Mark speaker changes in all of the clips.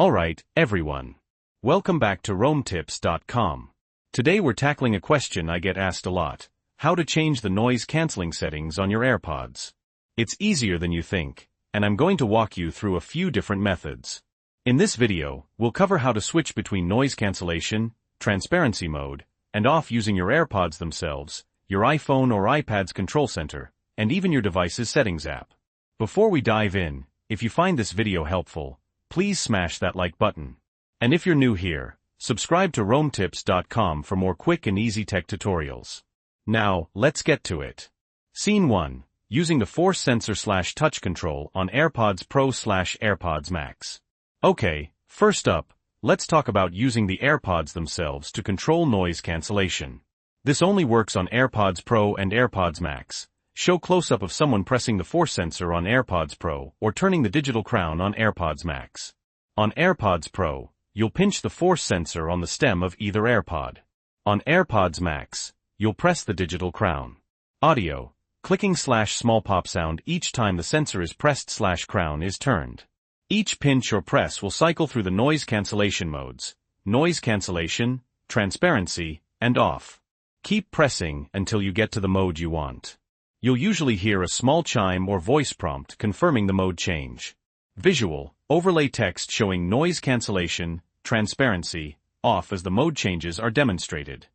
Speaker 1: Alright, everyone. Welcome back to RoamTips.com. Today we're tackling a question I get asked a lot: how to change the noise cancelling settings on your AirPods. It's easier than you think, and I'm going to walk you through a few different methods. In this video, we'll cover how to switch between noise cancellation, transparency mode, and off using your AirPods themselves, your iPhone or iPad's control center, and even your device's settings app. Before we dive in, if you find this video helpful, please smash that like button. And if you're new here, subscribe to RoamTips.com for more quick and easy tech tutorials. Now, let's get to it. Scene 1. Using the force sensor/touch control on AirPods Pro/AirPods Max. Okay, first up, let's talk about using the AirPods themselves to control noise cancellation. This only works on AirPods Pro and AirPods Max. Show close-up of someone pressing the force sensor on AirPods Pro or turning the digital crown on AirPods Max. On AirPods Pro, you'll pinch the force sensor on the stem of either AirPod. On AirPods Max, you'll press the digital crown. Audio: clicking/small pop sound each time the sensor is pressed/crown is turned. Each pinch or press will cycle through the noise cancellation modes: noise cancellation, transparency, and off. Keep pressing until you get to the mode you want. You'll usually hear a small chime or voice prompt confirming the mode change. Visual: overlay text showing noise cancellation, transparency, off as the mode changes are demonstrated.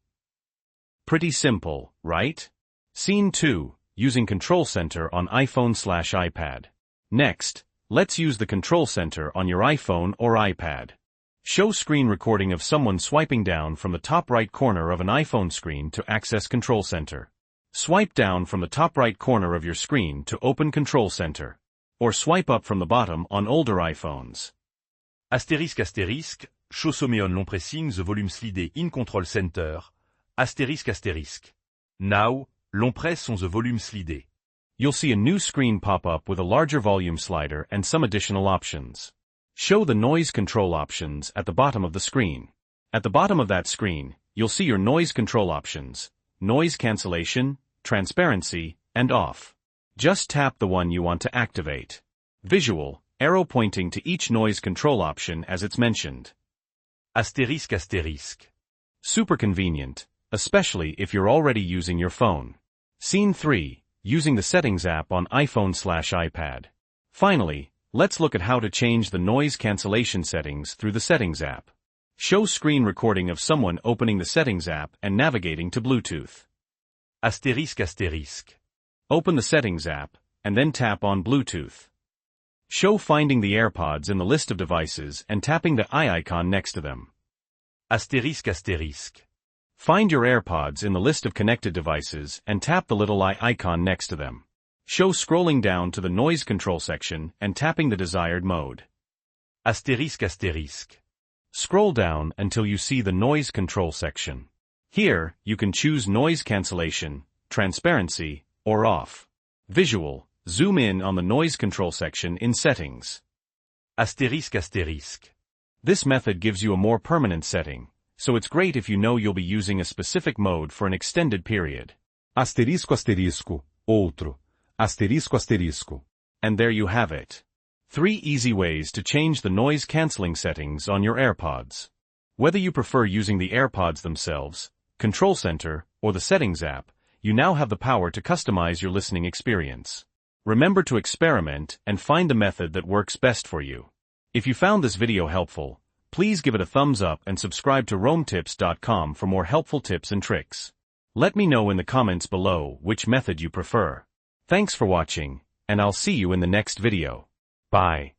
Speaker 1: Pretty simple, right? Scene 2. Using control center on iPhone/iPad. Next, let's use the control center on your iPhone or iPad. Show screen recording of someone swiping down from the top right corner of an iPhone screen to access control center. Swipe down from the top right corner of your screen to open control center. Or swipe up from the bottom on older iPhones.
Speaker 2: Astérisque astérisque, show sommet on long pressing the volume slide in control center. Astérisque astérisque. Now, long press on the volume slide.
Speaker 1: You'll see a new screen pop up with a larger volume slider and some additional options. Show the noise control options at the bottom of the screen. At the bottom of that screen, you'll see your noise control options: noise cancellation, transparency, and off. Just tap the one you want to activate. Visual: arrow pointing to each noise control option as it's mentioned.
Speaker 2: Astérisque astérisque.
Speaker 1: Super convenient, especially if you're already using your phone. Scene 3. Using the settings app on iPhone/iPad. Finally, let's look at how to change the noise cancellation settings through the settings app. Show screen recording of someone opening the settings app and navigating to Bluetooth.
Speaker 2: Astérisque astérisque.
Speaker 1: Open the settings app, and then tap on Bluetooth. Show finding the AirPods in the list of devices and tapping the eye icon next to them.
Speaker 2: Astérisque astérisque.
Speaker 1: Find your AirPods in the list of connected devices and tap the little eye icon next to them. Show scrolling down to the noise control section and tapping the desired mode.
Speaker 2: Astérisque astérisque.
Speaker 1: Scroll down until you see the noise control section. Here, you can choose noise cancellation, transparency, or off. Visual: zoom in on the noise control section in settings.
Speaker 2: Astérisque astérisque.
Speaker 1: This method gives you a more permanent setting, so it's great if you know you'll be using a specific mode for an extended period.
Speaker 3: Asterisco asterisco, outro. Asterisco asterisco.
Speaker 1: And there you have it. 3 easy ways to change the noise cancelling settings on your AirPods. Whether you prefer using the AirPods themselves, control center, or the settings app, you now have the power to customize your listening experience. Remember to experiment and find the method that works best for you. If you found this video helpful, please give it a thumbs up and subscribe to RoamTips.com for more helpful tips and tricks. Let me know in the comments below which method you prefer. Thanks for watching, and I'll see you in the next video. Bye.